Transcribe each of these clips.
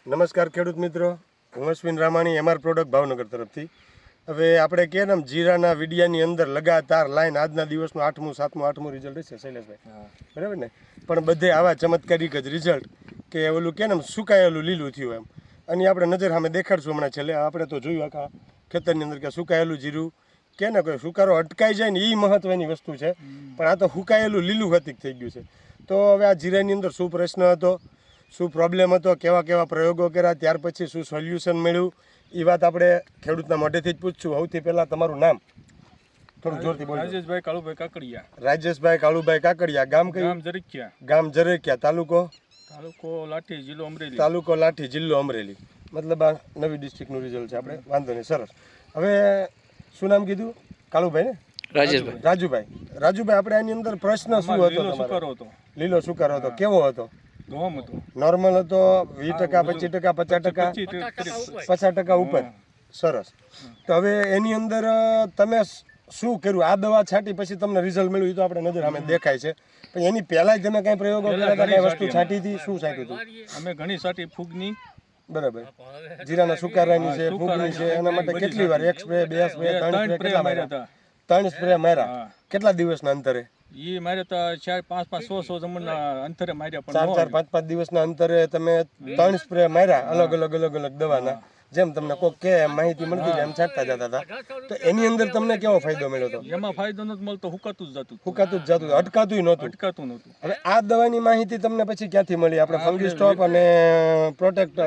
નમસ્કાર ખેડૂત મિત્રો, હું અશ્વિન રામાણી, એમઆર પ્રોડક્ટ ભાવનગર તરફથી. હવે આપણે કહે ને જીરાના વિડિયાની અંદર લગાતાર લાઈન આજના દિવસનું 8મું 7મું 8મું રિઝલ્ટ હશે શૈલેષભાઈ, બરાબર ને? પણ બધે આવા ચમત્કારિક જ રિઝલ્ટ કે ઓલું કે ને સુકાયેલું લીલું થયું એમ. અને આપણે નજર સામે દેખાડશું હમણાં છેલ્લે. આપણે તો જોયું આખા ખેતરની અંદર કે સુકાયેલું જીરું કે ને કોઈ સુકારો અટકાઈ જાય ને એ મહત્વની વસ્તુ છે, પણ આ તો સુકાયેલું લીલું હતીક થઈ ગયું છે. તો હવે આ જીરાની અંદર શું પ્રશ્ન હતો, શું પ્રોબ્લેમ હતો, કેવા કેવા પ્રયોગો કર્યા, ત્યાર પછી શું સોલ્યુશન મળ્યું, એ વાત આપણે ખેડૂતના મોઢેથી જ પૂછશું. સૌથી પહેલાં તમારું નામ થોડું જોરથી બોલો. રાજેશભાઈ કાળુભાઈ કાકડિયા. રાજેશભાઈ કાળુભાઈ કાકડિયા. ગામ કયું? ગામ જરીકિયા. ગામ જરેકિયા. તાલુકો? તાલુકો લાઠી, જિલ્લો અમરેલી. તાલુકો લાઠી, જિલ્લો અમરેલી. મતલબ આ નવી ડિસ્ટ્રિક્ટનું રિઝલ્ટ છે. આપણે વાંધો નહીં, સરસ. હવે શું નામ કીધું? કાળુભાઈ ને? રાજુભાઈ. રાજુભાઈ, આપણે આની અંદર પ્રશ્ન શું હતો તમારો? લીલો સુકારો હતો. કેવો હતો? નોર્મલ હતો? 20%, 25%, 50%? 50% ઉપર. સરસ. તો હવે એની અંદર તમે શું કર્યું? આ દવા છાંટી પછી તમને રિઝલ્ટ મળ્યું એ તો આપણે નજર સામે દેખાય છે, પણ એની પહેલા જ તમે કઈ પ્રયોગો કર્યા હતા? કઈ વસ્તુ છાંટી હતી? શું છાંટ્યું હતું? અમે ઘણી છાંટી, ફૂગની. બરાબર. જીરાના સુકારાની છે, ફૂગની છે. એના માટે કેટલી વાર? 1 સ્પ્રે, 2 સ્પ્રે, 3 સ્પ્રે? કેટલા માર્યા? 3 સ્પ્રે માર્યા. કેટલા દિવસના અંતરે? એ મારે તો 4, 5, 5, 100 જમણના અંતરે માર્યા. પણ 4, 4, 5, 5 દિવસના અંતરે તમે 3 સ્પ્રે માર્યા, અલગ અલગ દવાના. જેમ તમને કોક કે માહિતી મળતી જાય એમ છાંટતા જતા હતા. તો એની અંદર તમને કેવો ફાયદો મળ્યો હતો? એમાં ફાયદો નથી મળતો, હુકાતું જ જતું, અટકાતું નહોતું. હવે આ દવાની માહિતી તમને પછી ક્યાંથી મળી? આપણે ફંગી સ્ટોપ અને protect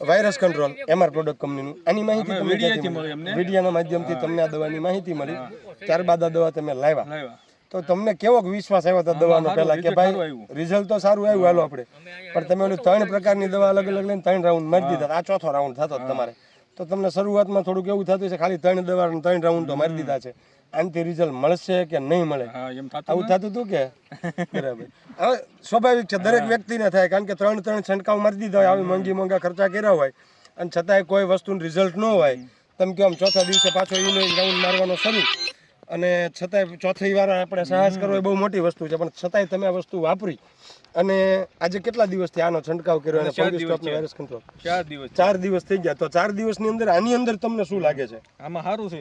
virus control, MR product કંપનીનું, આની માહિતી તમને ક્યાંથી મળી? વિડિયાના માધ્યમથી તમને આ દવાની માહિતી મળી. ત્યારબાદ આ દવા તમે લાવ્યા. તો તમને કેવો વિશ્વાસ આવ્યો હતો દવાનો પહેલા કે ભાઈ રિઝલ્ટ તો સારું આવ્યું, હાલો આપણે? પણ તમે ઓલી 3 પ્રકારની દવા અલગ લઈને 3 રાઉન્ડ મારી દીધા. આ ચોથો રાઉન્ડ થતો તમારે. તો તમને શરૂઆતમાં થોડુંક એવું થતું છે ખાલી 3 દવા 3 રાઉન્ડ તો મારી દીધા છે, આનાથી રિઝલ્ટ મળશે કે નહીં મળે આવું થતું હતું કે? બરાબર. હવે સ્વાભાવિક છે, દરેક વ્યક્તિને થાય, કારણ કે 3 છંટકાવ મારી દીધા હોય, આવી મોંઘા ખર્ચા કર્યા હોય, અને છતાંય કોઈ વસ્તુનું રિઝલ્ટ ન હોય. તમે કહો ચોથા દિવસે પાછો એનો રાઉન્ડ મારવાનો શરૂ, અને છતાંય ચોથી વાર આપણે સાહસ કરવો એ બહુ મોટી વસ્તુ છે, પણ છતાંય તમે આ વસ્તુ વાપરી. અને આજે કેટલા દિવસથી આનો છંટકાવ કર્યો અને ફંગી સ્ટોપ ને વાયરસ કંટ્રોલ? 4 દિવસ થઈ ગયા. તો 4 દિવસની અંદર આની અંદર તમને શું લાગે છે? આમાં સારું છે.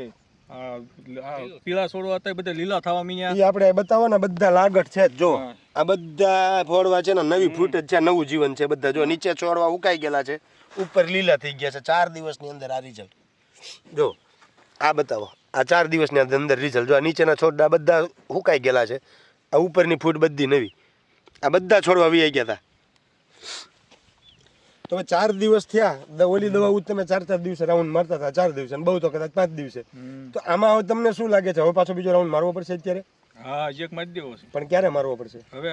પીળા છોડવા હતા બધા લીલા થવા મીયા. એ આપણે બતાવો ને, બધા લાગટ છે. જો આ બધા ફોડવા છે ને, નવી ફૂટ જ છે, નવું જીવન છે બધા. જો નીચે છોડવા ઉકાઈ ગયેલા છે, ઉપર લીલા થઈ ગયા છે. 4 દિવસની અંદર આ રિઝલ્ટ જો. આ બતાવો, આ 4 દિવસની અંદર રિઝલ્ટ જો. આ નીચેના છોડવા બધા હુકાઈ ગયેલા છે, આ ઉપરની ફૂટ બધી નવી. આ બધા છોડવા વી ગયા હતા. તો 4 દિવસ થયા. ઓલી દવા તમે 4 દિવસે રાઉન્ડ મારતા હતા, 4 દિવસે, બહુ તો કદાચ 5 દિવસે. તો આમાં હવે તમને શું લાગે છે? હવે પાછો બીજો રાઉન્ડ મારવો પડશે અત્યારે? હા, એક મારી દેવો છે. પણ ક્યારે મારવો પડશે? હવે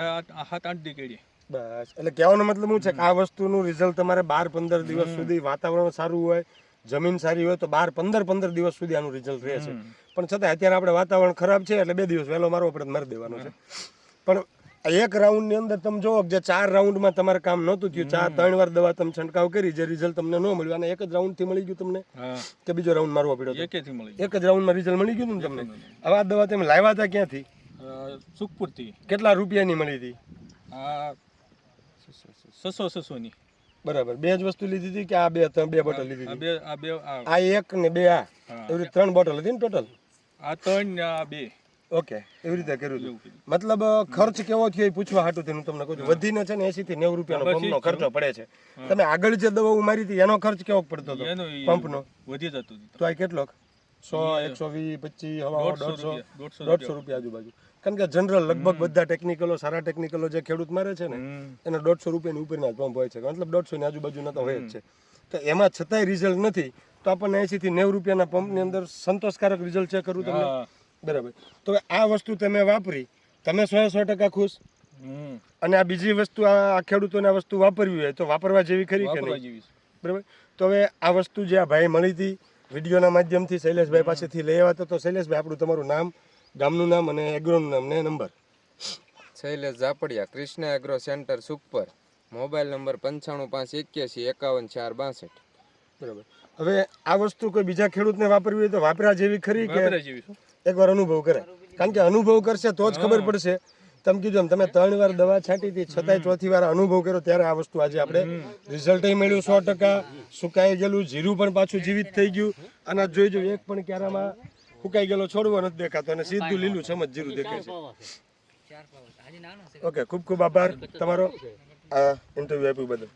7-8 દી કરી. બસ. એટલે કહેવાનો મતલબ શું છે કે આ વસ્તુનું રિઝલ્ટ તમારે 12-15 દિવસ સુધી, વાતાવરણ સારું હોય, જમીન સારી હોય તો 12-15 દિવસ સુધી આનું રિઝલ્ટ રહે છે. પણ છતાં અત્યારે આપણે વાતાવરણ ખરાબ છે એટલે 2 દિવસ વહેલો મારવો પડે, મારી દેવાનો છે. પણ એક રાઉન્ડની અંદર તમે જોવો જે 4 રાઉન્ડમાં તમારે કામ નહોતું થયું, 3 વાર દવા તમે છંટકાવ કરી, જે રિઝલ્ટ તમને ન મળ્યું, અને એક જ રાઉન્ડથી મળી ગયું તમને કે બીજો રાઉન્ડ મારવો પડ્યો? એક જ રાઉન્ડમાં રિઝલ્ટ મળી ગયું ને તમને. હવે આ દવા તમે લાવ્યા હતા ક્યાંથી? સુખપુરથી. કેટલા રૂપિયાની મળી હતી? 600 ની. બરાબર. 2 જ વસ્તુ લીધી હતી કે આ 2 બોટલ લીધી હતી? આ 1 ને 2 આ એવી રીતે 3 બોટલ હતી ને ટોટલ? આ 3 ને આ 2. ઓકે, એવી રીતે કર્યું. મતલબ ખર્ચ કેવો થયો એ પૂછવા હાટું હું તમને કહું છું. વધીને છે ને 80 થી 90 રૂપિયાનો પંપનો ખર્ચો પડે છે. તમે આગળ જે દવાઓ મારી હતી એનો ખર્ચ કેવો પડતો હતો પંપનો? વધી જતો તો આ કેટલો? 100, 120, 25, 150 રૂપિયા આજુબાજુ. કારણ કે જનરલ લગભગ બધા ટેકનિકલો, સારા ટેકનિકલો જે ખેડૂત મારે છે ને એને 150 રૂપિયાની ઉપરના પંપ હોય છે, મતલબ 150 ની આજુબાજુના તો હોય જ છે. તો એમાં છતાંય રિઝલ્ટ નથી, તો આપણને 80 થી 90 રૂપિયાના પંપની અંદર સંતોષકારક રિઝલ્ટ છે ખરું તમને? બરાબર. તો આ વસ્તુ તમે વાપરી, તમે 100% ખુશ? અને આ બીજી વસ્તુ આ ખેડૂતોને આ વસ્તુ વાપરવી હોય તો વાપરવા જેવી ખરી કે નહીં? બરાબર. તો હવે આ વસ્તુ જે આ ભાઈ મળી હતી વિડીયોના માધ્યમથી શૈલેષભાઈ પાસેથી લઈ આવ્યા તો શૈલેષભાઈ આપણું તમારું નામ, ગામનું નામ અને એગ્રોનું નામ ને number? Shailesh Zapadiya, Krishna agro centre Sukhpar, mobile number 9551815462. બરાબર. હવે આ વસ્તુ કોઈ બીજા ખેડૂતને વાપરવી હોય તો વાપરા જેવી ખરી કે? એકવાર અનુભવ કરે, કારણ કે અનુભવ કરશે તો જ ખબર પડશે. તમે કીધું એમ તમે 3 વાર દવા છાંટી હતી છતાંય ચોથી વાર અનુભવ કર્યો ત્યારે આ વસ્તુ આજે આપણે રિઝલ્ટ મળ્યું 100%. સુકાઈ ગયેલું જીરું પણ પાછું જીવિત થઈ ગયું. અને આ જોઈજો એક પણ ક્યારામાં સુકાઈ ગયેલો છોડવો નથી દેખાતો અને સીધું લીલું સમજ જીરું દેખાય છે. ઓકે, ખૂબ ખૂબ આભાર તમારો આ ઇન્ટરવ્યુ આપ્યું બદલ.